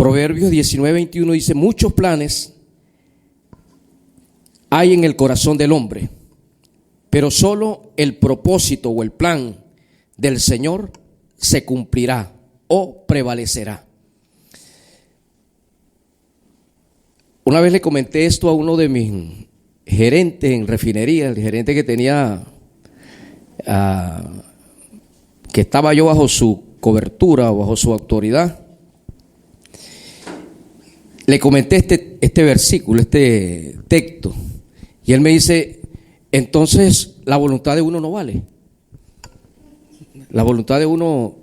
Proverbios 19:21 dice: muchos planes hay en el corazón del hombre, pero solo el propósito o el plan del Señor se cumplirá o prevalecerá. Una vez le comenté esto a uno de mis gerentes en refinería, el gerente que tenía, que estaba yo bajo su cobertura o bajo su autoridad. Le comenté este versículo, este texto, y él me dice: entonces la voluntad de uno no vale. La voluntad de uno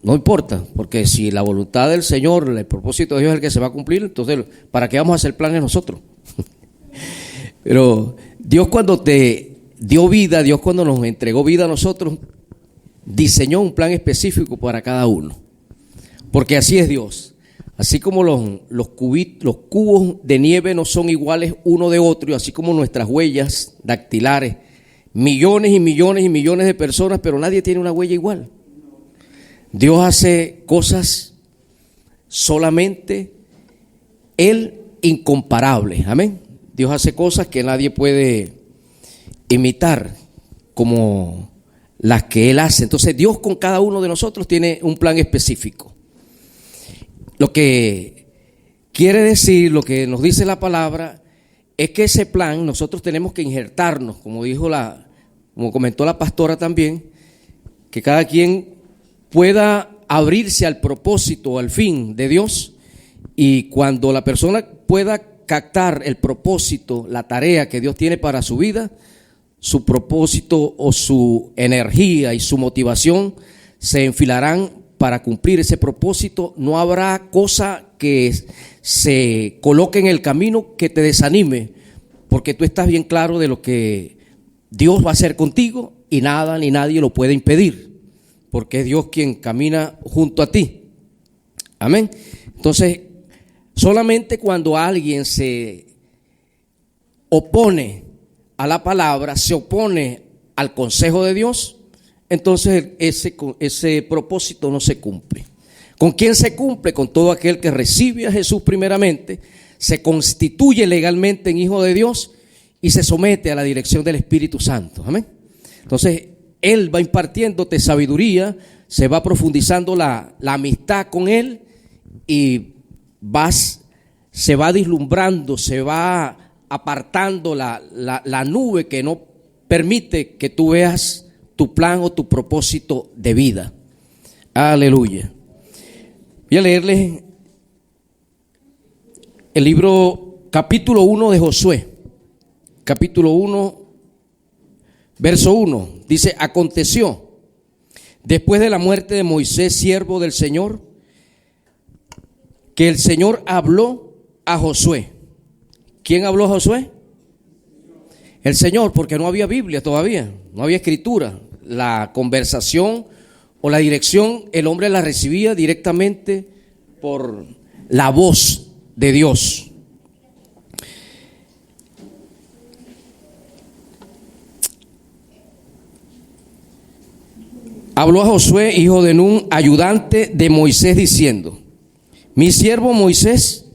no importa, porque si la voluntad del Señor, el propósito de Dios es el que se va a cumplir, entonces ¿para qué vamos a hacer planes nosotros? Pero Dios, cuando te dio vida, Dios cuando nos entregó vida a nosotros, diseñó un plan específico para cada uno, porque así es Dios. Así como los cubos de nieve no son iguales uno de otro, y así como nuestras huellas dactilares, millones y millones y millones de personas, pero nadie tiene una huella igual. Dios hace cosas solamente Él incomparable. Amén. Dios hace cosas que nadie puede imitar como las que Él hace. Entonces Dios con cada uno de nosotros tiene un plan específico. Lo que quiere decir, lo que nos dice la palabra, es que ese plan nosotros tenemos que injertarnos, como comentó la pastora también, que cada quien pueda abrirse al propósito, al fin de Dios, y cuando la persona pueda captar el propósito, la tarea que Dios tiene para su vida, su propósito o su energía y su motivación se enfilarán para cumplir ese propósito. No habrá cosa que se coloque en el camino que te desanime, porque tú estás bien claro de lo que Dios va a hacer contigo y nada ni nadie lo puede impedir, porque es Dios quien camina junto a ti. Amén. Entonces, solamente cuando alguien se opone a la palabra, se opone al consejo de Dios, entonces ese propósito no se cumple. ¿Con quién se cumple? Con todo aquel que recibe a Jesús primeramente, se constituye legalmente en hijo de Dios y se somete a la dirección del Espíritu Santo. Amén. Entonces Él va impartiéndote sabiduría, se va profundizando la amistad con Él, y se va deslumbrando, se va apartando la nube que no permite que tú veas tu plan o tu propósito de vida. Aleluya. Voy a leerles el libro capítulo 1 de Josué. Capítulo 1, verso 1. Dice: aconteció después de la muerte de Moisés, siervo del Señor, que el Señor habló a Josué. ¿Quién habló a Josué? El Señor, porque no había Biblia todavía, no había escritura. La conversación o la dirección, el hombre la recibía directamente por la voz de Dios. Habló a Josué, hijo de Nun, ayudante de Moisés, diciendo: mi siervo Moisés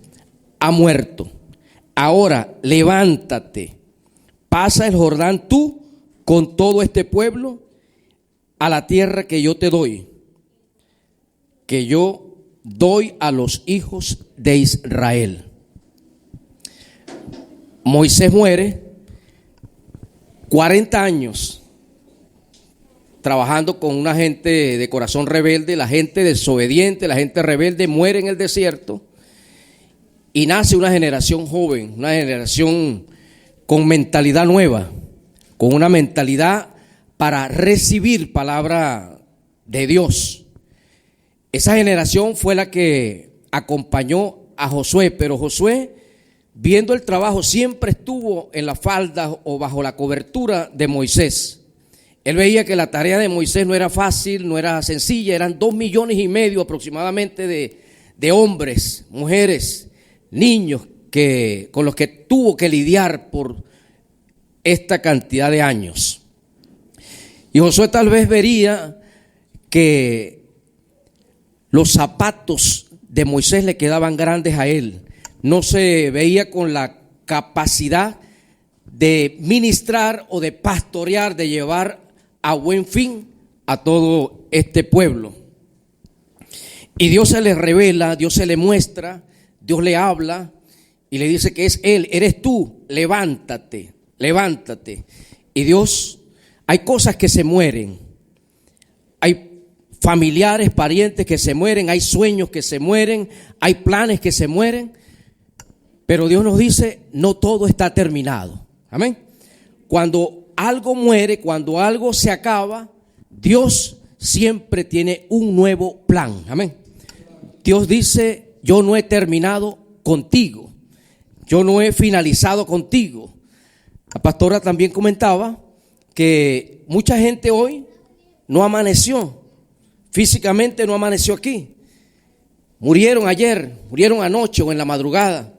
ha muerto. Ahora levántate, pasa el Jordán tú con todo este pueblo a la tierra que yo te doy, que yo doy a los hijos de Israel. Moisés muere, 40 años trabajando con una gente de corazón rebelde. La gente desobediente, la gente rebelde muere en el desierto, y nace una generación joven, una generación con mentalidad nueva, con una mentalidad para recibir palabra de Dios. Esa generación fue la que acompañó a Josué, pero Josué, viendo el trabajo, siempre estuvo en la falda o bajo la cobertura de Moisés. Él veía que la tarea de Moisés no era fácil, no era sencilla. Eran 2,5 millones aproximadamente de hombres, mujeres, niños con los que tuvo que lidiar por esta cantidad de años. Y Josué tal vez vería que los zapatos de Moisés le quedaban grandes a él. No se veía con la capacidad de ministrar o de pastorear, de llevar a buen fin a todo este pueblo. Y Dios se le revela, Dios se le muestra, Dios le habla y le dice que es Él, eres tú, levántate, levántate. Y Dios, hay cosas que se mueren, hay familiares, parientes que se mueren, hay sueños que se mueren, hay planes que se mueren, pero Dios nos dice, no todo está terminado. Amén. Cuando algo muere, cuando algo se acaba, Dios siempre tiene un nuevo plan. Amén. Dios dice, yo no he terminado contigo, yo no he finalizado contigo. La pastora también comentaba que mucha gente hoy no amaneció, físicamente no amaneció aquí. Murieron ayer, murieron anoche o en la madrugada.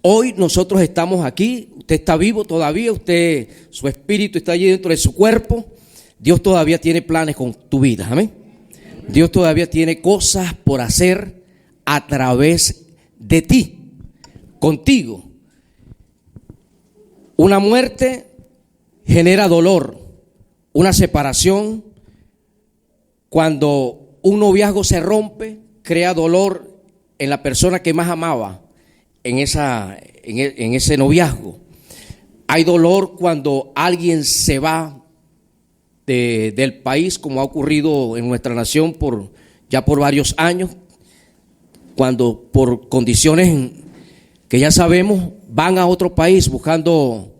Hoy nosotros estamos aquí, usted está vivo todavía, usted, su espíritu está allí dentro de su cuerpo. Dios todavía tiene planes con tu vida, amén. Dios todavía tiene cosas por hacer a través de ti, contigo. Una muerte genera dolor, una separación. Cuando un noviazgo se rompe, crea dolor en la persona que más amaba en ese noviazgo. Hay dolor cuando alguien se va del país, como ha ocurrido en nuestra nación ya por varios años, cuando por condiciones que ya sabemos van a otro país buscando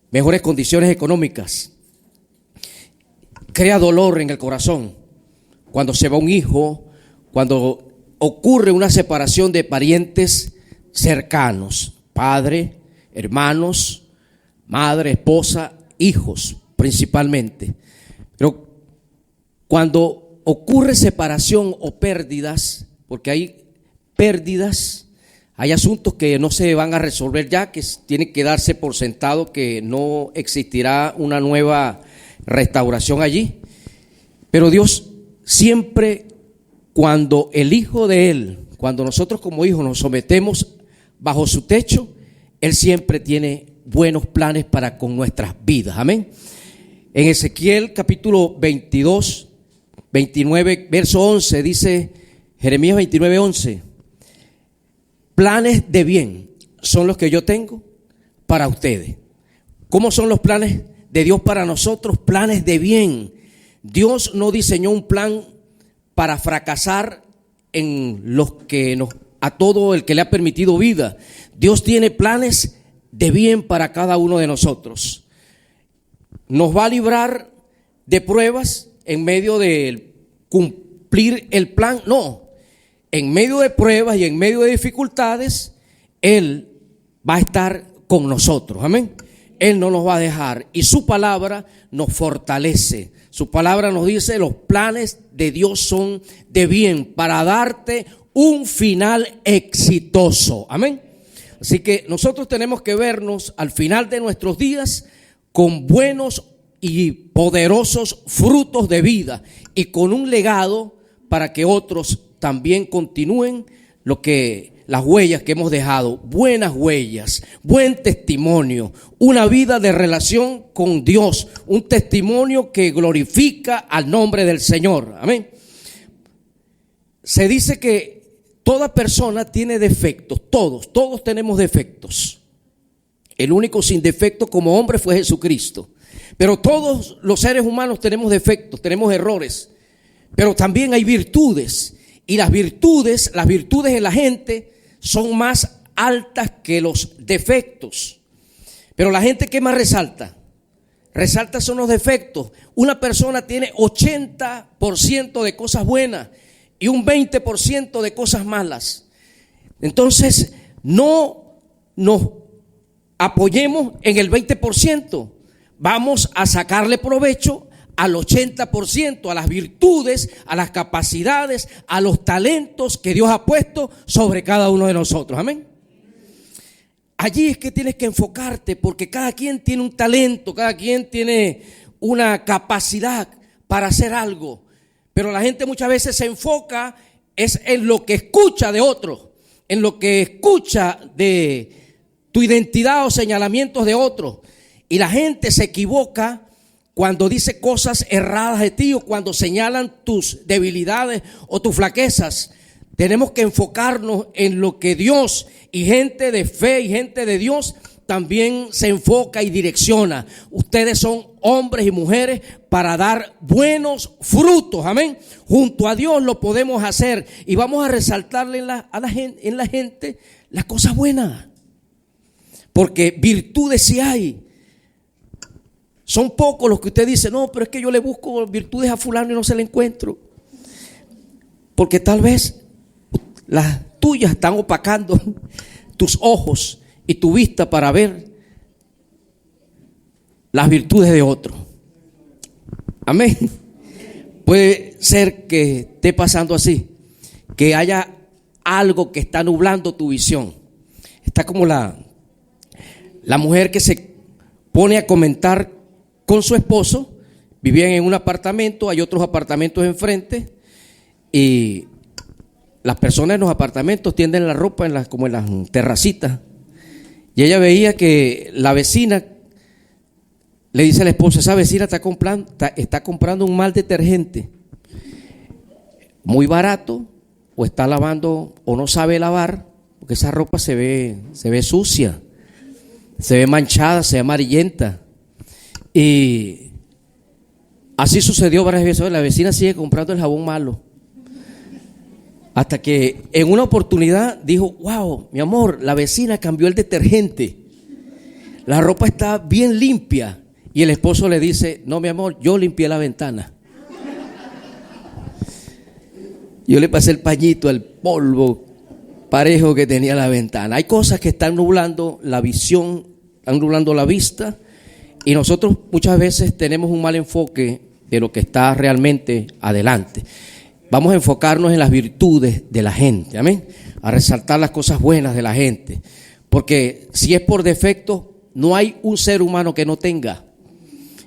mejores condiciones económicas. Crea dolor en el corazón cuando se va un hijo, cuando ocurre una separación de parientes cercanos, padre, hermanos, madre, esposa, hijos principalmente. Pero cuando ocurre separación o pérdidas, porque hay pérdidas, hay asuntos que no se van a resolver ya, que tienen que darse por sentado que no existirá una nueva restauración allí. Pero Dios siempre, cuando el Hijo de Él, cuando nosotros como hijos nos sometemos bajo su techo, Él siempre tiene buenos planes para con nuestras vidas. Amén. En Ezequiel capítulo 22, 29, verso 11, dice Jeremías 29, 11. Planes de bien son los que yo tengo para ustedes. ¿Cómo son los planes de Dios para nosotros? Planes de bien. Dios no diseñó un plan para fracasar en los que a todo el que le ha permitido vida. Dios tiene planes de bien para cada uno de nosotros. Nos va a librar de pruebas en medio de cumplir el plan. No, en medio de pruebas y en medio de dificultades, Él va a estar con nosotros. Amén. Él no nos va a dejar y su palabra nos fortalece. Su palabra nos dice, los planes de Dios son de bien para darte un final exitoso. Amén. Así que nosotros tenemos que vernos al final de nuestros días con buenos y poderosos frutos de vida y con un legado para que otros también continúen las huellas que hemos dejado, buenas huellas, buen testimonio, una vida de relación con Dios, un testimonio que glorifica al nombre del Señor. Amén. Se dice que toda persona tiene defectos, todos tenemos defectos. El único sin defecto como hombre fue Jesucristo. Pero todos los seres humanos tenemos defectos, tenemos errores, pero también hay virtudes. Y las virtudes en la gente son más altas que los defectos. Pero la gente, ¿qué más resalta? Resalta son los defectos. Una persona tiene 80% de cosas buenas y un 20% de cosas malas. Entonces, no nos apoyemos en el 20%. Vamos a sacarle provecho al 80%, a las virtudes, a las capacidades, a los talentos que Dios ha puesto sobre cada uno de nosotros. Amén. Allí es que tienes que enfocarte, porque cada quien tiene un talento, cada quien tiene una capacidad para hacer algo. Pero la gente muchas veces se enfoca es en lo que escucha de otros, en lo que escucha de tu identidad o señalamientos de otros. Y la gente se equivoca cuando dice cosas erradas de ti o cuando señalan tus debilidades o tus flaquezas. Tenemos que enfocarnos en lo que Dios y gente de fe y gente de Dios también se enfoca y direcciona. Ustedes son hombres y mujeres para dar buenos frutos, amén. Junto a Dios lo podemos hacer y vamos a resaltarle en la gente las cosas buenas, porque virtudes sí hay. Son pocos los que usted dice, no, pero es que yo le busco virtudes a fulano y no se le encuentro, porque tal vez las tuyas están opacando tus ojos y tu vista para ver las virtudes de otro. Amén. Puede ser que esté pasando así, que haya algo que está nublando tu visión. Está como la mujer que se pone a comentar con su esposo. Vivían en un apartamento, hay otros apartamentos enfrente y las personas en los apartamentos tienden la ropa como en las terracitas. Y ella veía que la vecina le dice al esposo, esa vecina está comprando un mal detergente muy barato, o está lavando o no sabe lavar, porque esa ropa se ve sucia, se ve manchada, se ve amarillenta. Y así sucedió varias veces. La vecina sigue comprando el jabón malo, hasta que en una oportunidad dijo, wow, mi amor, la vecina cambió el detergente, la ropa está bien limpia. Y el esposo le dice, no, mi amor, yo limpié la ventana, yo le pasé el pañito al polvo parejo que tenía la ventana. Hay cosas que están nublando la visión, están nublando la vista, y nosotros muchas veces tenemos un mal enfoque de lo que está realmente adelante. Vamos a enfocarnos en las virtudes de la gente, amén, a resaltar las cosas buenas de la gente, porque si es por defecto, no hay un ser humano que no tenga.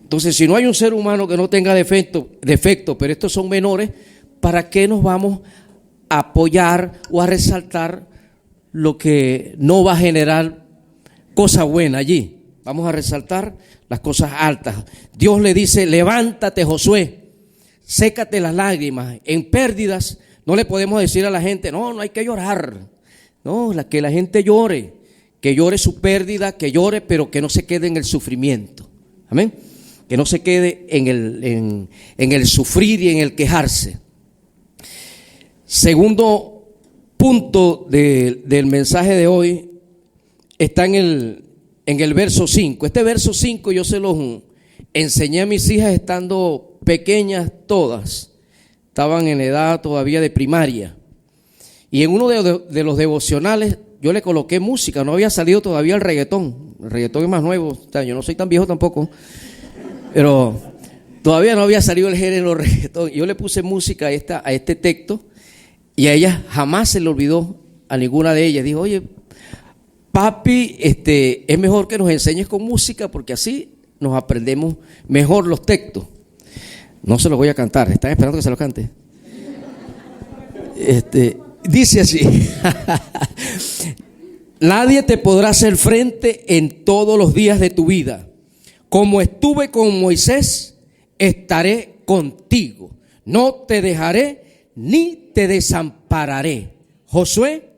Entonces, si no hay un ser humano que no tenga defecto, pero estos son menores, ¿para qué nos vamos a apoyar o a resaltar lo que no va a generar cosa buena allí? Vamos a resaltar las cosas altas. Dios le dice, levántate, Josué, sécate las lágrimas. En pérdidas no le podemos decir a la gente, no hay que llorar. No, que la gente llore, que llore su pérdida, que llore, pero que no se quede en el sufrimiento. Amén. Que no se quede en el sufrir y en el quejarse. Segundo punto del mensaje de hoy está en el verso 5. Este verso 5 yo se los enseñé a mis hijas estando pequeñas todas. Estaban en edad todavía de primaria. Y en uno de los devocionales yo le coloqué música. No había salido todavía el reggaetón. El reggaetón es más nuevo. O sea, yo no soy tan viejo tampoco, pero todavía no había salido el género reggaetón. Yo le puse música a este texto, y a ella jamás se le olvidó, a ninguna de ellas. Dijo, oye, papi, es mejor que nos enseñes con música, porque así nos aprendemos mejor los textos. No se los voy a cantar, ¿están esperando que se los cante? Dice así: nadie te podrá hacer frente en todos los días de tu vida. Como estuve con Moisés, estaré contigo. No te dejaré ni te desampararé. Josué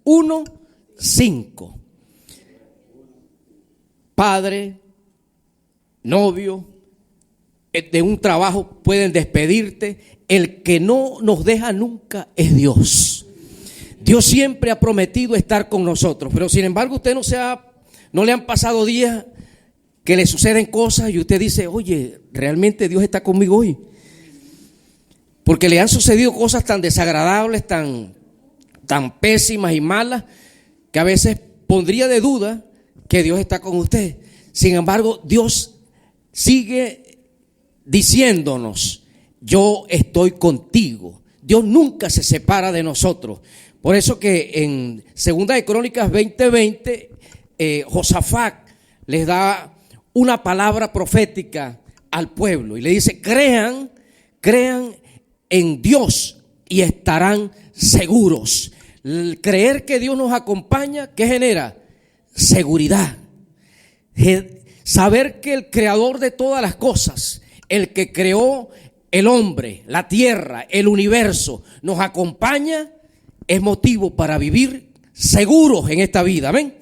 1:5. Padre, novio, de un trabajo pueden despedirte. El que no nos deja nunca es Dios. Dios siempre ha prometido estar con nosotros, pero sin embargo usted no le han pasado días que le suceden cosas y usted dice, oye, ¿realmente Dios está conmigo hoy? Porque le han sucedido cosas tan desagradables, tan pésimas y malas, que a veces pondría de duda que Dios está con usted. Sin embargo, Dios sigue diciéndonos, yo estoy contigo. Dios nunca se separa de nosotros. Por eso que en 2 de Crónicas 20:20, Josafat les da una palabra profética al pueblo y le dice, crean en Dios y estarán seguros. El creer que Dios nos acompaña, ¿qué genera? Seguridad. Saber que el creador de todas las cosas, el que creó el hombre, la tierra, el universo, nos acompaña, es motivo para vivir seguros en esta vida. Amén.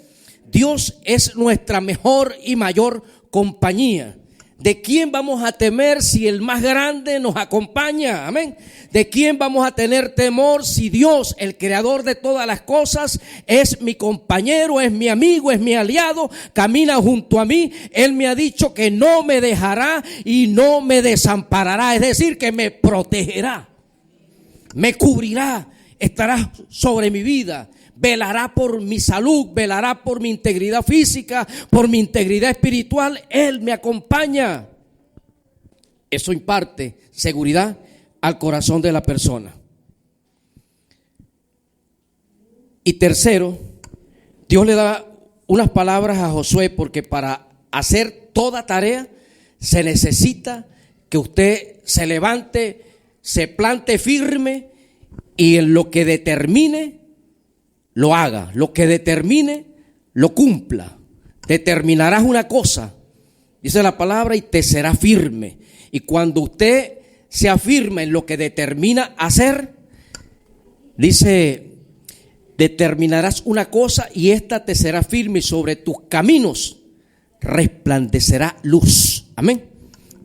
Dios es nuestra mejor y mayor compañía. ¿De quién vamos a temer si el más grande nos acompaña? Amén. ¿De quién vamos a tener temor si Dios, el creador de todas las cosas, es mi compañero, es mi amigo, es mi aliado, camina junto a mí? Él me ha dicho que no me dejará y no me desamparará. Es decir, que me protegerá, me cubrirá, estará sobre mi vida. Velará por mi salud, velará por mi integridad física, por mi integridad espiritual. Él me acompaña. Eso imparte seguridad al corazón de la persona. Y tercero, Dios le da unas palabras a Josué, porque para hacer toda tarea se necesita que usted se levante, se plante firme y en lo que determine lo haga, lo que determine, lo cumpla. Determinarás una cosa, dice la palabra, y te será firme. Y cuando usted se afirma en lo que determina hacer, dice, determinarás una cosa y esta te será firme, y sobre tus caminos resplandecerá luz. Amén.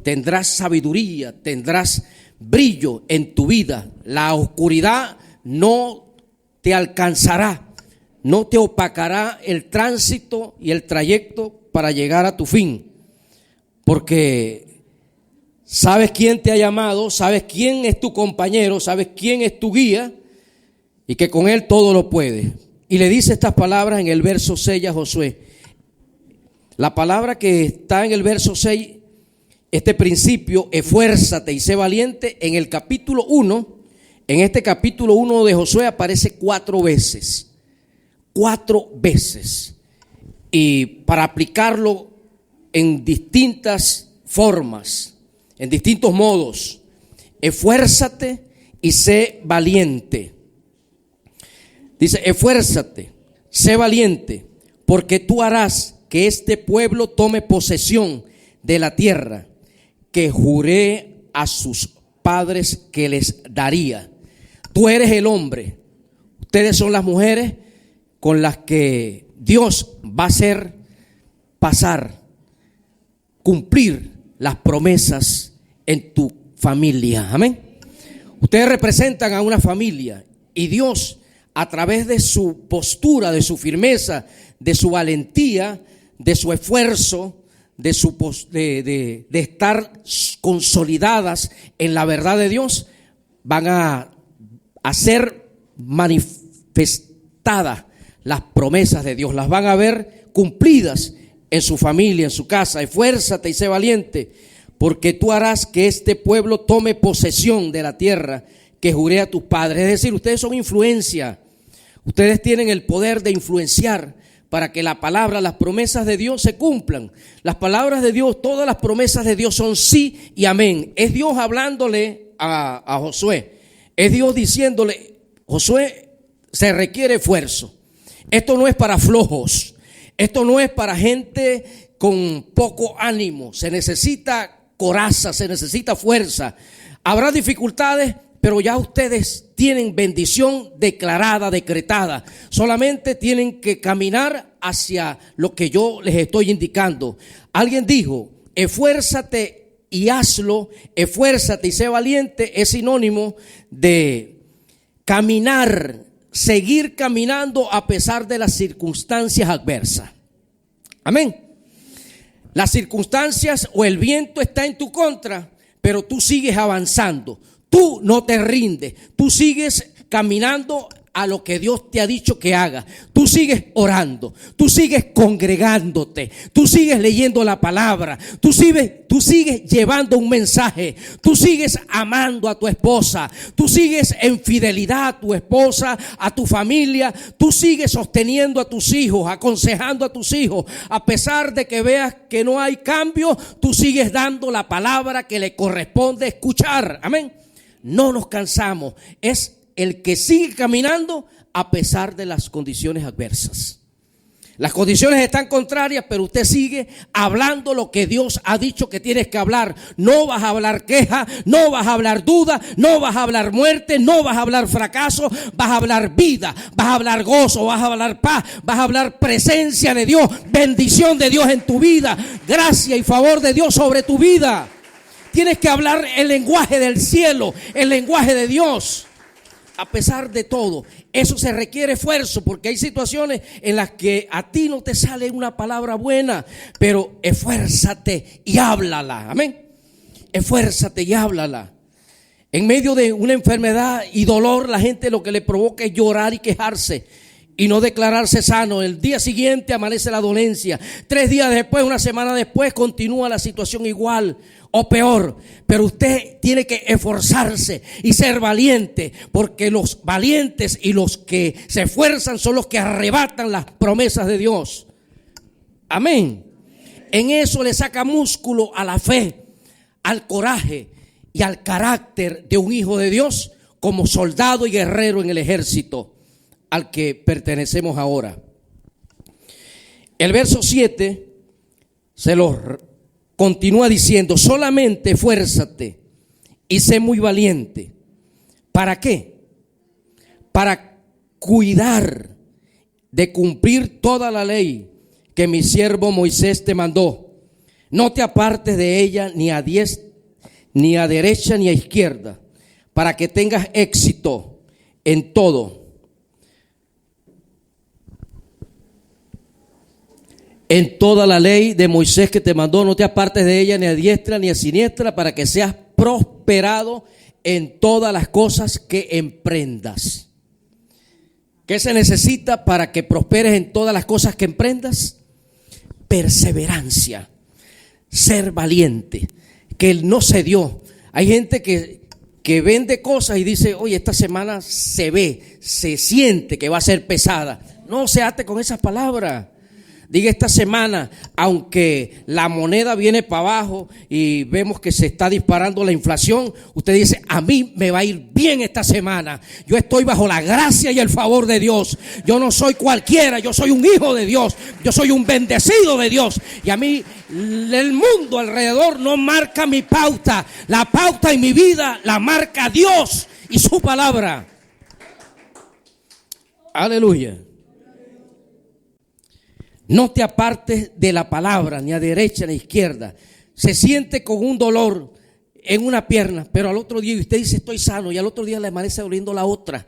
Tendrás sabiduría, tendrás brillo en tu vida. La oscuridad no te alcanzará, no te opacará el tránsito y el trayecto para llegar a tu fin, porque sabes quién te ha llamado, sabes quién es tu compañero, sabes quién es tu guía y que con él todo lo puede. Y le dice estas palabras en el verso 6 a Josué. La palabra que está en el verso 6, este principio, esfuérzate y sé valiente, en el capítulo 1. En este capítulo 1 de Josué aparece 4 veces. 4 veces. Y para aplicarlo en distintas formas, en distintos modos. Esfuérzate y sé valiente. Dice, esfuérzate, sé valiente, porque tú harás que este pueblo tome posesión de la tierra que juré a sus padres que les daría. Tú eres el hombre, ustedes son las mujeres con las que Dios va a hacer pasar, cumplir las promesas en tu familia. Amén. Ustedes representan a una familia y Dios, a través de su postura, de su firmeza, de su valentía, de su esfuerzo, de estar consolidadas en la verdad de Dios, van a ser manifestadas las promesas de Dios, las van a ver cumplidas en su familia, en su casa. Esfuérzate y sé valiente, porque tú harás que este pueblo tome posesión de la tierra que juré a tus padres. Es decir, ustedes son influencia, ustedes tienen el poder de influenciar para que la palabra, las promesas de Dios se cumplan. Las palabras de Dios, todas las promesas de Dios son sí y amén. Es Dios hablándole a Josué. Es Dios diciéndole, Josué, se requiere esfuerzo. Esto no es para flojos. Esto no es para gente con poco ánimo. Se necesita coraza, se necesita fuerza. Habrá dificultades, pero ya ustedes tienen bendición declarada, decretada. Solamente tienen que caminar hacia lo que yo les estoy indicando. Alguien dijo, esfuérzate y hazlo, esfuérzate y sé valiente, es sinónimo de caminar, seguir caminando a pesar de las circunstancias adversas. Amén. Las circunstancias o el viento está en tu contra, pero tú sigues avanzando. Tú no te rindes, tú sigues caminando a lo que Dios te ha dicho que haga. Tú sigues orando, tú sigues congregándote, tú sigues leyendo la palabra, tú sigues llevando un mensaje, tú sigues amando a tu esposa, tú sigues en fidelidad a tu esposa, a tu familia, tú sigues sosteniendo a tus hijos, aconsejando a tus hijos. A pesar de que veas que no hay cambio, tú sigues dando la palabra que le corresponde escuchar. Amén. No nos cansamos, es el que sigue caminando a pesar de las condiciones adversas. Las condiciones están contrarias, pero usted sigue hablando lo que Dios ha dicho que tienes que hablar. No vas a hablar queja, no vas a hablar duda, no vas a hablar muerte, no vas a hablar fracaso, vas a hablar vida, vas a hablar gozo, vas a hablar paz, vas a hablar presencia de Dios, bendición de Dios en tu vida, gracia y favor de Dios sobre tu vida. Tienes que hablar el lenguaje del cielo, el lenguaje de Dios. A pesar de todo, eso se requiere esfuerzo, porque hay situaciones en las que a ti no te sale una palabra buena, pero esfuérzate y háblala. Amén. Esfuérzate y háblala. En medio de una enfermedad y dolor, la gente lo que le provoca es llorar y quejarse y no declararse sano. El día siguiente amanece la dolencia. 3 días después, una semana después, continúa la situación igual o peor. Pero usted tiene que esforzarse y ser valiente, porque los valientes y los que se esfuerzan son los que arrebatan las promesas de Dios. Amén. En eso le saca músculo a la fe, al coraje y al carácter de un hijo de Dios como soldado y guerrero en el ejército al que pertenecemos ahora. El verso 7 se lo continúa diciendo: solamente esfuérzate y sé muy valiente. ¿Para qué? Para cuidar de cumplir toda la ley que mi siervo Moisés te mandó. No te apartes de ella ni a derecha ni a izquierda, para que tengas éxito en todo. En toda la ley de Moisés que te mandó, no te apartes de ella ni a diestra ni a siniestra, para que seas prosperado en todas las cosas que emprendas. ¿Qué se necesita para que prosperes en todas las cosas que emprendas? Perseverancia, ser valiente, que no se dio. Hay gente que vende cosas y dice: oye, esta semana se ve, se siente que va a ser pesada. No se ate con esas palabras. Diga: esta semana, aunque la moneda viene para abajo y vemos que se está disparando la inflación, usted dice: a mí me va a ir bien esta semana. Yo estoy bajo la gracia y el favor de Dios. Yo no soy cualquiera, yo soy un hijo de Dios. Yo soy un bendecido de Dios. Y a mí el mundo alrededor no marca mi pauta. La pauta en mi vida la marca Dios y su palabra. Aleluya. No te apartes de la palabra, ni a derecha ni a izquierda. Se siente con un dolor en una pierna, pero al otro día usted dice: estoy sano, y al otro día le amanece doliendo la otra.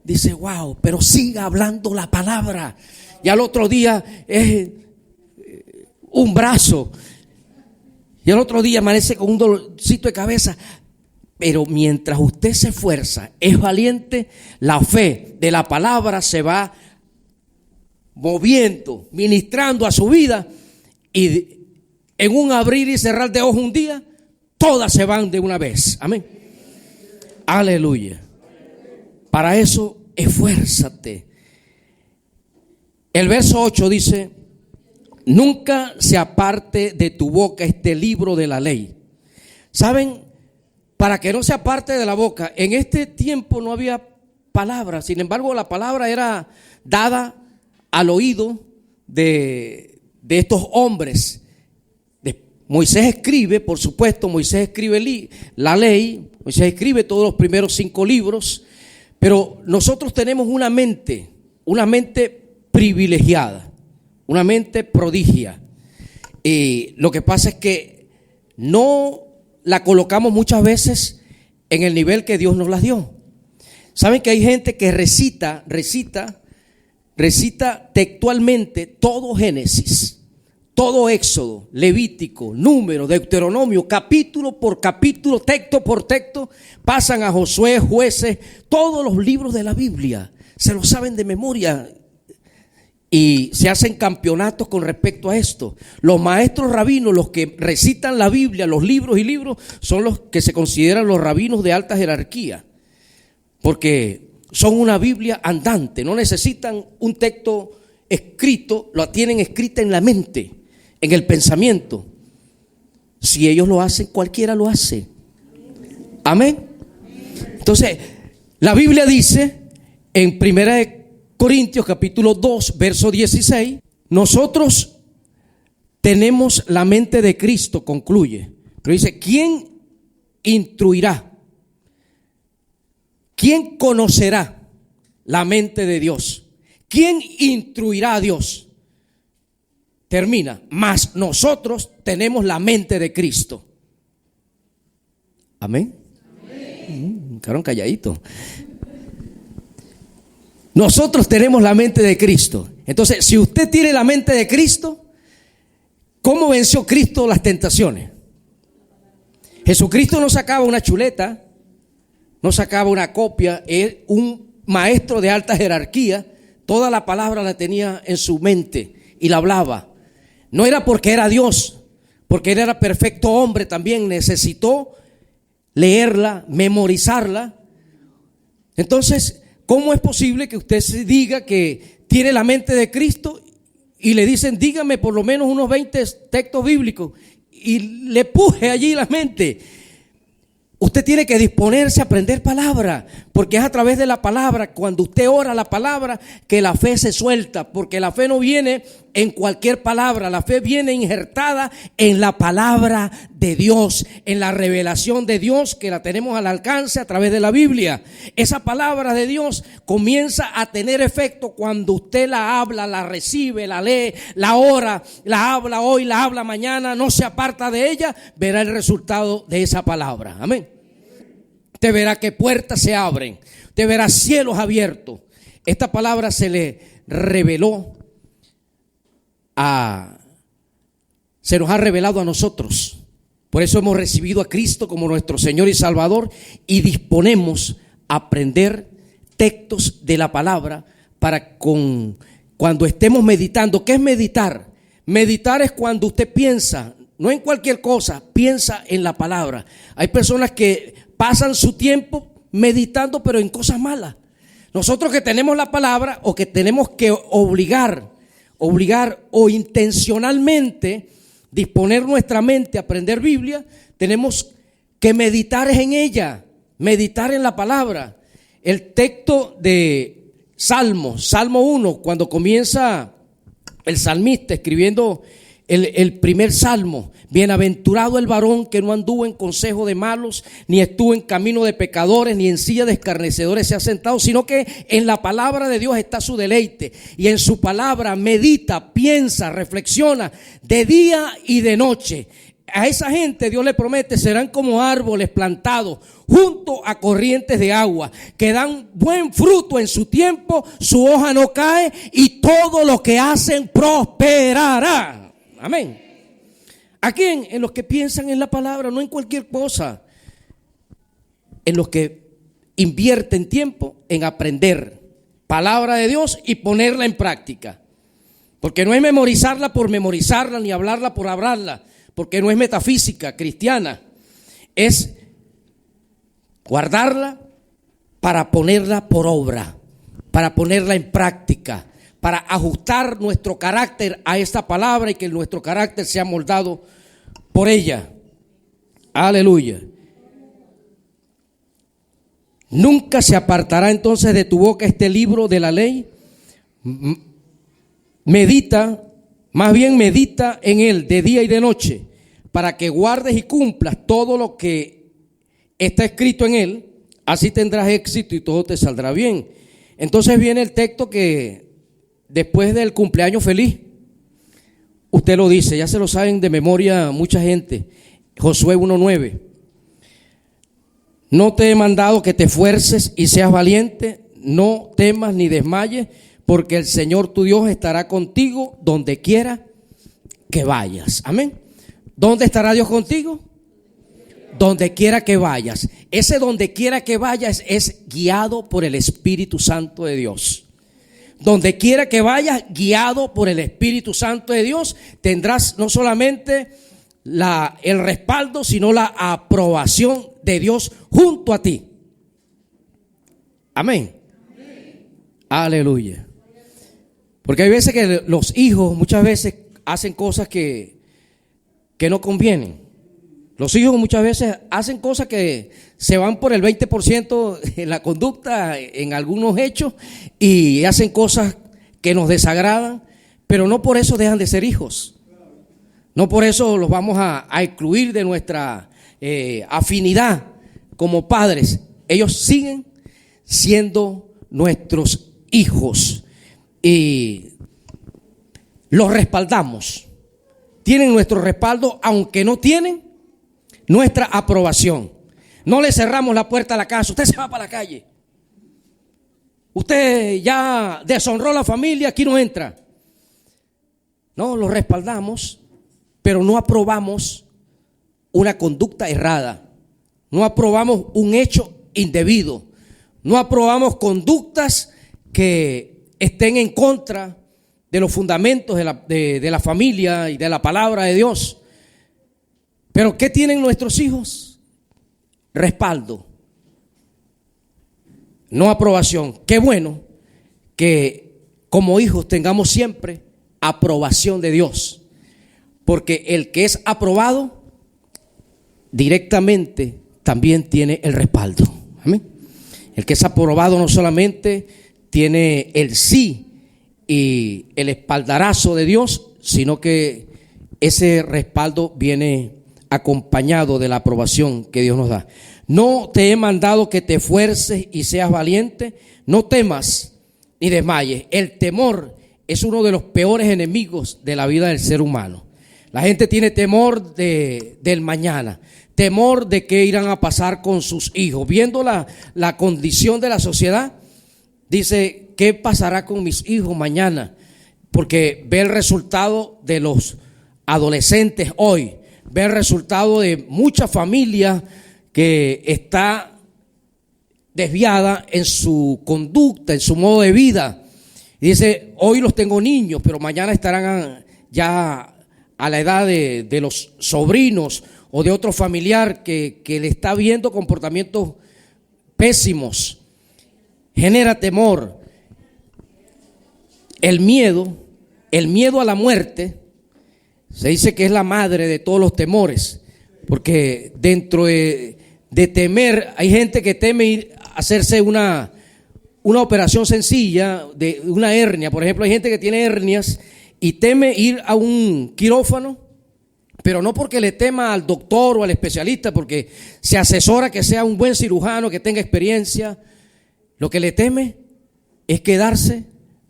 Dice: wow, pero siga hablando la palabra. Y al otro día es un brazo, y al otro día amanece con un dolorcito de cabeza. Pero mientras usted se esfuerza, es valiente, la fe de la palabra se va moviendo, ministrando a su vida, y en un abrir y cerrar de ojos un día, todas se van de una vez. Amén. Aleluya. Para eso, esfuérzate. El verso 8 dice: nunca se aparte de tu boca este libro de la ley. ¿Saben? Para que no se aparte de la boca. En este tiempo no había palabra. Sin embargo, la palabra era dada al oído de estos hombres. Moisés escribe, por supuesto, Moisés escribe la ley, Moisés escribe todos los primeros 5 libros, pero nosotros tenemos una mente privilegiada, una mente prodigia. Y lo que pasa es que no la colocamos muchas veces en el nivel que Dios nos las dio. Saben que hay gente que recita textualmente todo Génesis, todo Éxodo, Levítico, Número, Deuteronomio, capítulo por capítulo, texto por texto. Pasan a Josué, Jueces, todos los libros de la Biblia, se lo saben de memoria. Y se hacen campeonatos con respecto a esto. Los maestros rabinos, los que recitan la Biblia, los libros y libros, son los que se consideran los rabinos de alta jerarquía, porque son una Biblia andante. No necesitan un texto escrito, lo tienen escrita en la mente, en el pensamiento. Si ellos lo hacen, cualquiera lo hace. Amén. Entonces, La Biblia dice en 1 Corintios capítulo 2, verso 16, nosotros tenemos la mente de Cristo, concluye. Pero dice, ¿quién instruirá? ¿Quién conocerá la mente de Dios? ¿Quién instruirá a Dios? Termina, mas nosotros tenemos la mente de Cristo. Amén. Quedaron calladitos. Nosotros tenemos la mente de Cristo. Entonces, si usted tiene la mente de Cristo, ¿cómo venció Cristo las tentaciones? Jesucristo no sacaba una chuleta, no sacaba una copia, es un maestro de alta jerarquía. Toda la palabra la tenía en su mente y la hablaba. No era porque era Dios, porque él era perfecto hombre también, necesitó leerla, memorizarla. Entonces, ¿cómo es posible que usted se diga que tiene la mente de Cristo y le dicen, dígame por lo menos unos 20 textos bíblicos y le puje allí la mente? Usted tiene que disponerse a aprender palabra, porque es a través de la palabra, cuando usted ora la palabra, que la fe se suelta, porque la fe no viene en cualquier palabra, la fe viene injertada en la palabra de Dios, en la revelación de Dios que la tenemos al alcance a través de la Biblia. Esa palabra de Dios comienza a tener efecto cuando usted la habla, la recibe, la lee, la ora, la habla hoy, la habla mañana, no se aparta de ella, verá el resultado de esa palabra. Amén. Usted verá que puertas se abren, usted verá cielos abiertos. Esta palabra se le reveló se nos ha revelado a nosotros. Por eso hemos recibido a Cristo como nuestro Señor y Salvador y disponemos a aprender textos de la palabra para cuando estemos meditando. ¿Qué es meditar? Meditar es cuando usted piensa, no en cualquier cosa, piensa en la palabra. Hay personas que pasan su tiempo meditando, pero en cosas malas. Nosotros que tenemos la palabra o que tenemos que obligar o intencionalmente disponer nuestra mente a aprender Biblia, tenemos que meditar en ella, meditar en la palabra. El texto de Salmo 1, cuando comienza el salmista escribiendo el primer salmo: bienaventurado el varón que no anduvo en consejo de malos, ni estuvo en camino de pecadores, ni en silla de escarnecedores se ha sentado, sino que en la palabra de Dios está su deleite, y en su palabra medita, piensa, reflexiona de día y de noche. A esa gente Dios le promete, serán como árboles plantados junto a corrientes de agua, que dan buen fruto en su tiempo, su hoja no cae y todo lo que hacen prosperará. Amén. ¿A quién? En los que piensan en la palabra, no en cualquier cosa. En los que invierten tiempo en aprender palabra de Dios y ponerla en práctica. Porque no es memorizarla por memorizarla, ni hablarla por hablarla, porque no es metafísica cristiana. Es guardarla para ponerla por obra, para ponerla en práctica, para ajustar nuestro carácter a esta palabra y que nuestro carácter sea moldado por ella. Aleluya. Nunca se apartará entonces de tu boca este libro de la ley. Medita en él de día y de noche, para que guardes y cumplas todo lo que está escrito en él. Así tendrás éxito y todo te saldrá bien. Entonces viene el texto que después del cumpleaños feliz, usted lo dice, ya se lo saben de memoria mucha gente. Josué 1:9. No te he mandado que te esfuerces y seas valiente, no temas ni desmayes, porque el Señor tu Dios estará contigo donde quiera que vayas. Amén. ¿Dónde estará Dios contigo? Donde quiera que vayas. Ese donde quiera que vayas es guiado por el Espíritu Santo de Dios. Donde quiera que vayas, guiado por el Espíritu Santo de Dios, tendrás no solamente el respaldo, sino la aprobación de Dios junto a ti. Amén. Amén. Aleluya. Porque hay veces que los hijos muchas veces hacen cosas que no convienen. Los hijos muchas veces hacen cosas que se van por el 20% en la conducta, en algunos hechos, y hacen cosas que nos desagradan, pero no por eso dejan de ser hijos. No por eso los vamos a excluir de nuestra afinidad como padres. Ellos siguen siendo nuestros hijos y los respaldamos. Tienen nuestro respaldo, aunque no tienen nuestra aprobación. No le cerramos la puerta a la casa. Usted se va para la calle. Usted ya deshonró a la familia, aquí no entra. No, lo respaldamos, pero no aprobamos una conducta errada. No aprobamos un hecho indebido. No aprobamos conductas que estén en contra de los fundamentos de la familia y de la palabra de Dios. Pero ¿qué tienen nuestros hijos? Respaldo, no aprobación. Qué bueno que como hijos tengamos siempre aprobación de Dios, porque el que es aprobado directamente también tiene el respaldo. Amén. El que es aprobado no solamente tiene el sí y el espaldarazo de Dios, sino que ese respaldo viene acompañado de la aprobación que Dios nos da. No te he mandado que te esfuerces y seas valiente, no temas ni desmayes. El temor es uno de los peores enemigos de la vida del ser humano. La gente tiene temor del mañana, temor de qué irán a pasar con sus hijos. Viendo la condición de la sociedad, dice, ¿qué pasará con mis hijos mañana? Porque ve el resultado de los adolescentes hoy, ve el resultado de mucha familia que está desviada en su conducta, en su modo de vida. Y dice, hoy los tengo niños, pero mañana estarán ya a la edad de los sobrinos o de otro familiar que le está viendo comportamientos pésimos. Genera temor. El miedo a la muerte, se dice que es la madre de todos los temores, porque dentro de temer, hay gente que teme ir a hacerse una operación sencilla de una hernia. Por ejemplo, hay gente que tiene hernias y teme ir a un quirófano, pero no porque le tema al doctor o al especialista, porque se asesora que sea un buen cirujano, que tenga experiencia. Lo que le teme es quedarse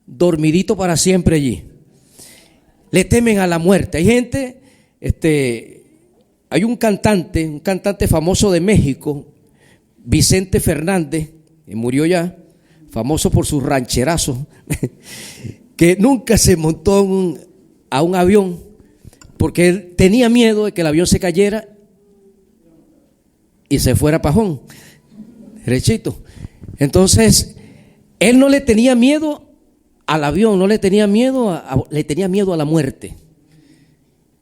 dormidito para siempre allí. Le temen a la muerte. Hay gente, hay un cantante famoso de México, Vicente Fernández, que murió ya, famoso por sus rancherazos, que nunca se montó a un avión porque él tenía miedo de que el avión se cayera y se fuera pajón, derechito. Entonces, él no le tenía miedo al avión, no le tenía miedo, le tenía miedo a la muerte.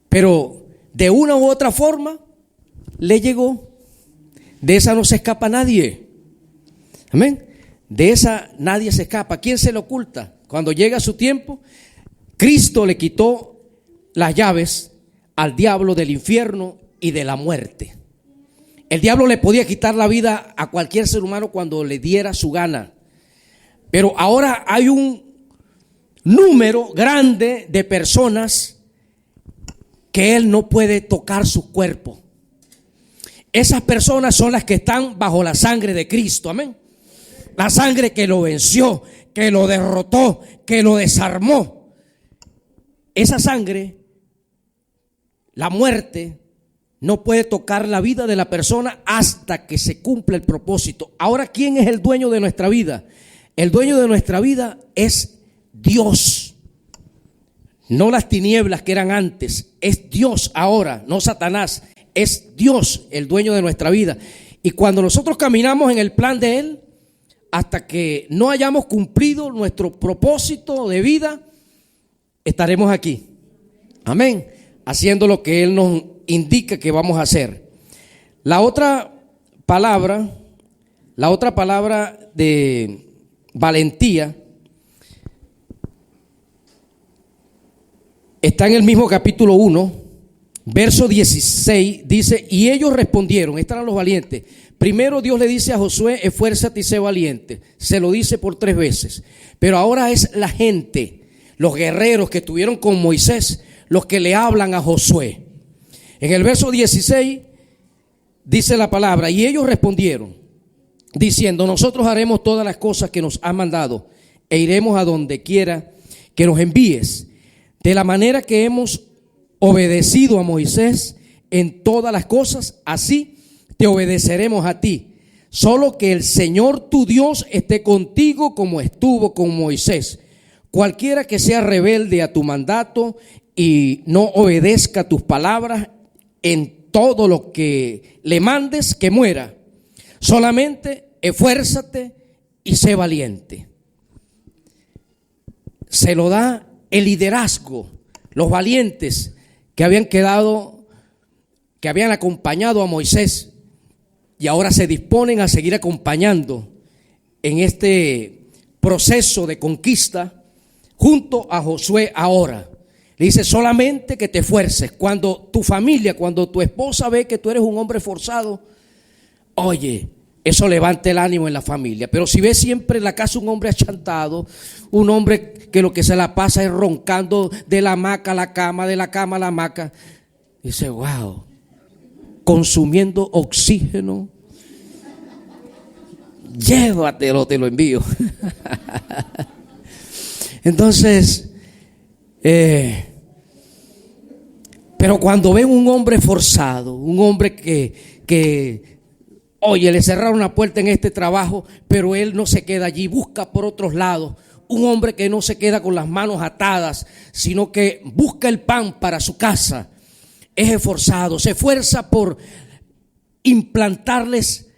Pero de una u otra forma le llegó. De esa no se escapa nadie. Amén. De esa nadie se escapa. ¿Quién se le oculta? Cuando llega su tiempo, Cristo le quitó las llaves al diablo del infierno y de la muerte. El diablo le podía quitar la vida a cualquier ser humano cuando le diera su gana. Pero ahora hay un número grande de personas que él no puede tocar su cuerpo. Esas personas son las que están bajo la sangre de Cristo. Amén. La sangre que lo venció, que lo derrotó, que lo desarmó. Esa sangre, la muerte, no puede tocar la vida de la persona hasta que se cumpla el propósito. Ahora, ¿quién es el dueño de nuestra vida? El dueño de nuestra vida es Dios. No las tinieblas que eran antes. Es Dios ahora, no Satanás. Es Dios el dueño de nuestra vida. Y cuando nosotros caminamos en el plan de Él, hasta que no hayamos cumplido nuestro propósito de vida, estaremos aquí. Amén. Haciendo lo que Él nos indica que vamos a hacer. La otra palabra de valentía está en el mismo capítulo 1, verso 16 dice: y ellos respondieron, estos eran los valientes. Primero Dios le dice a Josué: esfuérzate y sé valiente. Se lo dice por 3 veces. Pero ahora es la gente, los guerreros que estuvieron con Moisés, los que le hablan a Josué. En el verso 16 dice la palabra: y ellos respondieron diciendo: nosotros haremos todas las cosas que nos has mandado e iremos a donde quiera que nos envíes, de la manera que hemos obedecido a Moisés en todas las cosas, así te obedeceremos a ti. Solo que el Señor tu Dios esté contigo como estuvo con Moisés. Cualquiera que sea rebelde a tu mandato y no obedezca tus palabras en todo lo que le mandes, que muera. Solamente esfuérzate y sé valiente. Se lo da el liderazgo, los valientes que habían acompañado a Moisés y ahora se disponen a seguir acompañando en este proceso de conquista junto a Josué ahora. Le dice: solamente que te esfuerces. Cuando tu familia, cuando tu esposa ve que tú eres un hombre forzado, oye, eso levanta el ánimo en la familia. Pero si ves siempre en la casa un hombre achantado, un hombre que lo que se la pasa es roncando de la hamaca a la cama, de la cama a la hamaca, dice: wow, consumiendo oxígeno, llévatelo, te lo envío. Entonces, pero cuando ven un hombre forzado, un hombre que oye, le cerraron una puerta en este trabajo, pero él no se queda allí, busca por otros lados. Un hombre que no se queda con las manos atadas, sino que busca el pan para su casa. Es esforzado, se esfuerza por implantarles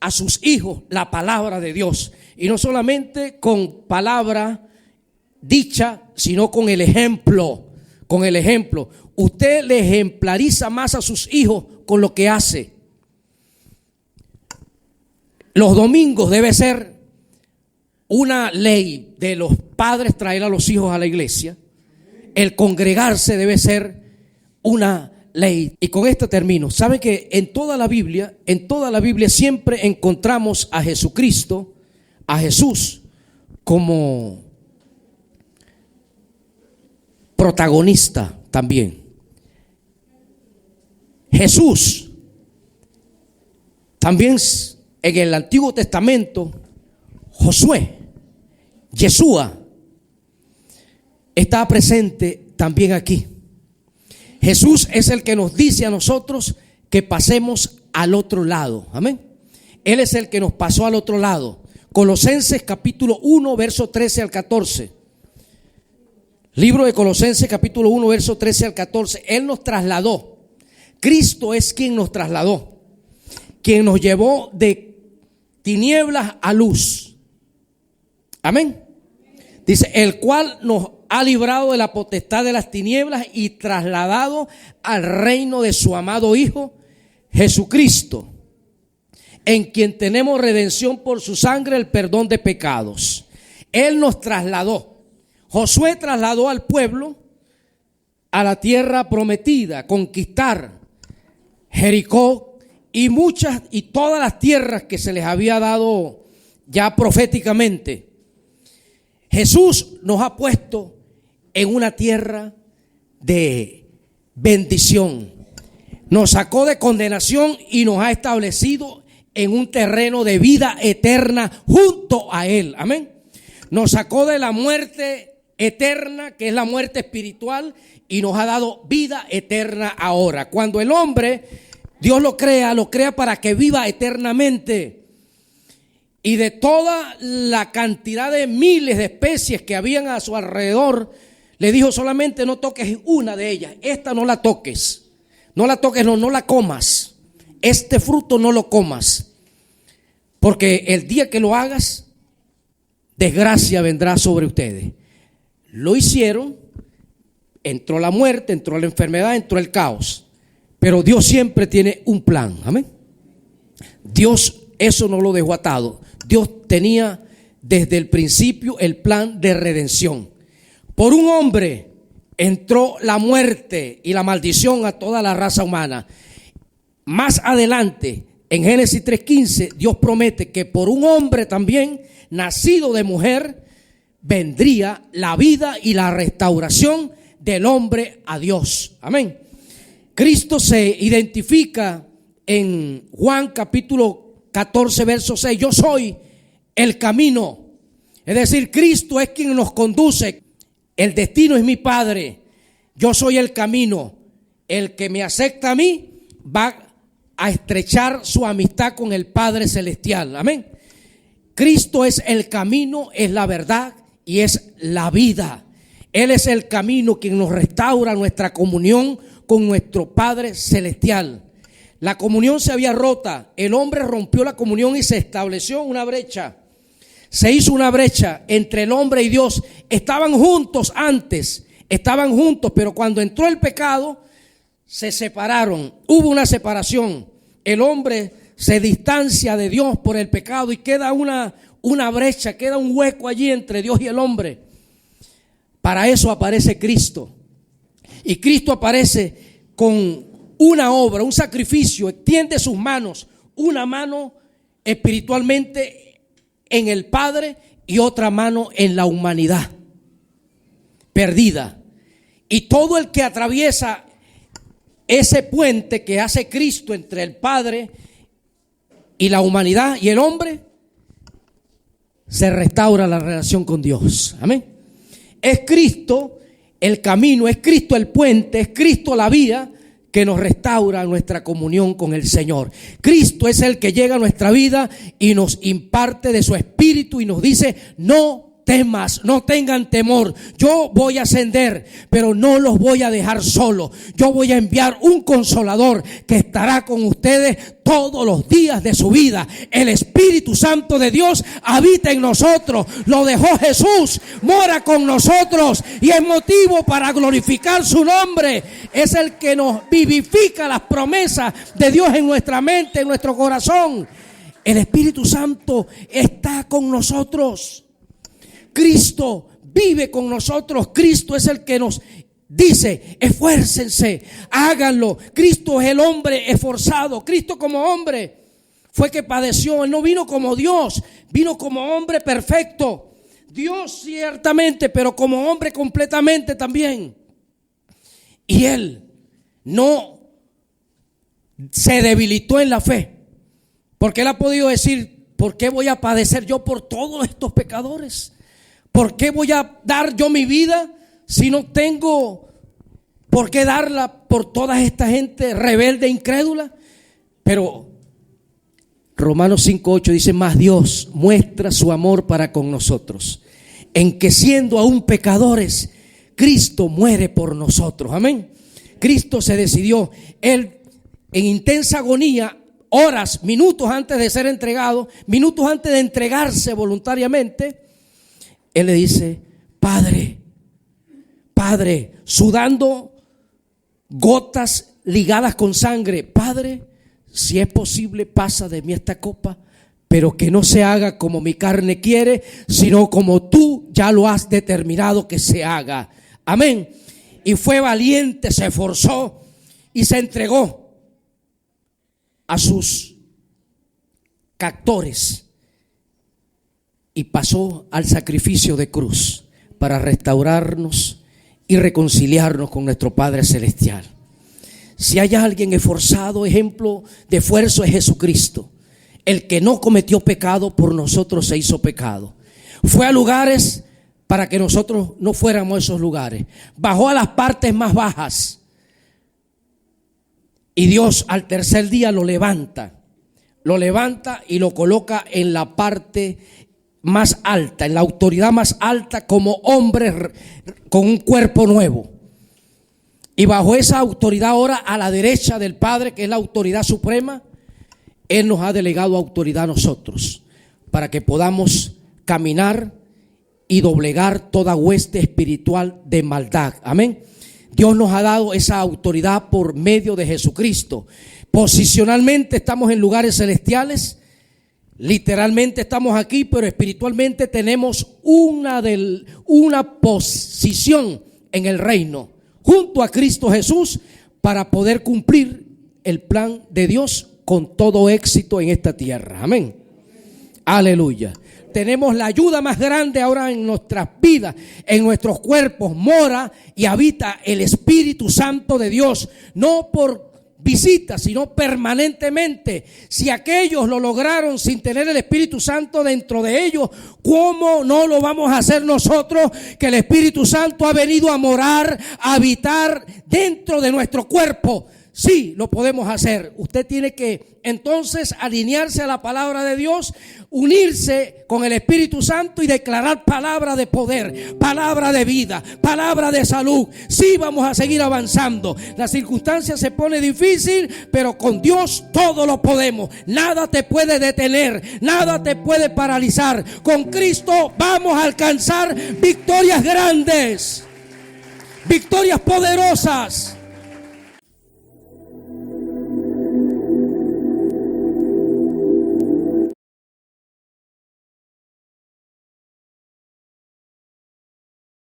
a sus hijos la palabra de Dios. Y no solamente con palabra dicha, sino con el ejemplo. Con el ejemplo. Usted le ejemplariza más a sus hijos con lo que hace. Los domingos debe ser una ley de los padres traer a los hijos a la iglesia. El congregarse debe ser una ley. Y con esto termino. ¿Saben que en toda la Biblia siempre encontramos a Jesucristo, a Jesús, como protagonista también? Jesús también en el Antiguo Testamento, Josué, Yeshua, está presente también aquí. Jesús es el que nos dice a nosotros que pasemos al otro lado. Amén. Él es el que nos pasó al otro lado. Colosenses capítulo 1, verso 13 al 14. Libro de Colosenses capítulo 1, verso 13 al 14. Él nos trasladó. Cristo es quien nos trasladó, quien nos llevó de tinieblas a luz. Amén. Dice: el cual nos ha librado de la potestad de las tinieblas y trasladado al reino de su amado Hijo Jesucristo, en quien tenemos redención por su sangre, el perdón de pecados. Él nos trasladó. Josué trasladó al pueblo a la tierra prometida, conquistar Jericó y todas las tierras que se les había dado ya proféticamente. Jesús nos ha puesto en una tierra de bendición. Nos sacó de condenación y nos ha establecido en un terreno de vida eterna junto a Él. Amén. Nos sacó de la muerte eterna, que es la muerte espiritual, y nos ha dado vida eterna ahora. Cuando el hombre, Dios lo crea para que viva eternamente. Y de toda la cantidad de miles de especies que habían a su alrededor, le dijo: solamente no toques una de ellas. Esta no la toques. No la toques, no la comas. Este fruto no lo comas. Porque el día que lo hagas, desgracia vendrá sobre ustedes. Lo hicieron, entró la muerte, entró la enfermedad, entró el caos. Pero Dios siempre tiene un plan. Amén. Dios eso no lo dejó atado. Dios tenía desde el principio el plan de redención. Por un hombre entró la muerte y la maldición a toda la raza humana. Más adelante, en Génesis 3:15, Dios promete que por un hombre también, nacido de mujer, vendría la vida y la restauración del hombre a Dios. Amén. Cristo se identifica en Juan capítulo 14, verso 6. Yo soy el camino. Es decir, Cristo es quien nos conduce. El destino es mi Padre. Yo soy el camino. El que me acepta a mí va a estrechar su amistad con el Padre Celestial. Amén. Cristo es el camino, es la verdad y es la vida. Él es el camino quien nos restaura nuestra comunión con nuestro Padre Celestial. La comunión se había rota. El hombre rompió la comunión y se estableció una brecha. Se hizo una brecha entre el hombre y Dios. Estaban juntos antes, estaban juntos, pero cuando entró el pecado, se separaron. Hubo una separación. El hombre se distancia de Dios por el pecado y queda una brecha, queda un hueco allí entre Dios y el hombre. Para eso aparece Cristo. Y Cristo aparece con una obra, un sacrificio. Extiende sus manos, una mano espiritualmente en el Padre y otra mano en la humanidad perdida. Y todo el que atraviesa ese puente que hace Cristo entre el Padre y la humanidad y el hombre, se restaura la relación con Dios. Amén. Es Cristo el camino, es Cristo el puente, es Cristo la vía que nos restaura nuestra comunión con el Señor. Cristo es el que llega a nuestra vida y nos imparte de su espíritu y nos dice: no temas, no tengan temor, yo voy a ascender, pero no los voy a dejar solos. Yo voy a enviar un consolador que estará con ustedes todos los días de su vida. El Espíritu Santo de Dios habita en nosotros, lo dejó Jesús, mora con nosotros y es motivo para glorificar su nombre. Es el que nos vivifica las promesas de Dios en nuestra mente, en nuestro corazón. El Espíritu Santo está con nosotros. Cristo vive con nosotros. Cristo es el que nos dice: esfuércense, háganlo. Cristo es el hombre esforzado. Cristo como hombre fue que padeció. Él no vino como Dios, vino como hombre perfecto. Dios ciertamente, pero como hombre completamente también. Y Él no se debilitó en la fe, porque Él ha podido decir: ¿por qué voy a padecer yo por todos estos pecadores? ¿Por qué voy a dar yo mi vida si no tengo por qué darla por toda esta gente rebelde e incrédula? Pero Romanos 5:8 dice: mas Dios muestra su amor para con nosotros, en que siendo aún pecadores, Cristo muere por nosotros. Amén. Cristo se decidió. Él, en intensa agonía, horas, minutos antes de ser entregado, minutos antes de entregarse voluntariamente, Él le dice: Padre, Padre, sudando gotas ligadas con sangre, Padre, si es posible, pasa de mí esta copa, pero que no se haga como mi carne quiere, sino como tú ya lo has determinado que se haga. Amén. Y fue valiente, se esforzó y se entregó a sus captores. Y pasó al sacrificio de cruz para restaurarnos y reconciliarnos con nuestro Padre Celestial. Si hay alguien esforzado, ejemplo de esfuerzo, es Jesucristo. El que no cometió pecado, por nosotros se hizo pecado. Fue a lugares para que nosotros no fuéramos a esos lugares. Bajó a las partes más bajas. Y Dios al tercer día lo levanta y lo coloca en la parte más alta, en la autoridad más alta, como hombre con un cuerpo nuevo. Y bajo esa autoridad ahora a la derecha del Padre, que es la autoridad suprema, Él nos ha delegado autoridad a nosotros para que podamos caminar y doblegar toda hueste espiritual de maldad. Amén. Dios nos ha dado esa autoridad por medio de Jesucristo. Posicionalmente estamos en lugares celestiales. Literalmente estamos aquí, pero espiritualmente tenemos una posición en el reino, junto a Cristo Jesús, para poder cumplir el plan de Dios con todo éxito en esta tierra. Amén. Aleluya. Tenemos la ayuda más grande ahora en nuestras vidas, en nuestros cuerpos. Mora y habita el Espíritu Santo de Dios, no por visita, sino permanentemente. Si aquellos lo lograron sin tener el Espíritu Santo dentro de ellos, ¿cómo no lo vamos a hacer nosotros? Que el Espíritu Santo ha venido a morar, a habitar dentro de nuestro cuerpo. Sí, lo podemos hacer. Usted tiene que entonces alinearse a la palabra de Dios, unirse con el Espíritu Santo y declarar palabra de poder, palabra de vida, palabra de salud. Sí, vamos a seguir avanzando. La circunstancia se pone difícil, pero con Dios todo lo podemos. Nada te puede detener, nada te puede paralizar. Con Cristo vamos a alcanzar victorias grandes, victorias poderosas.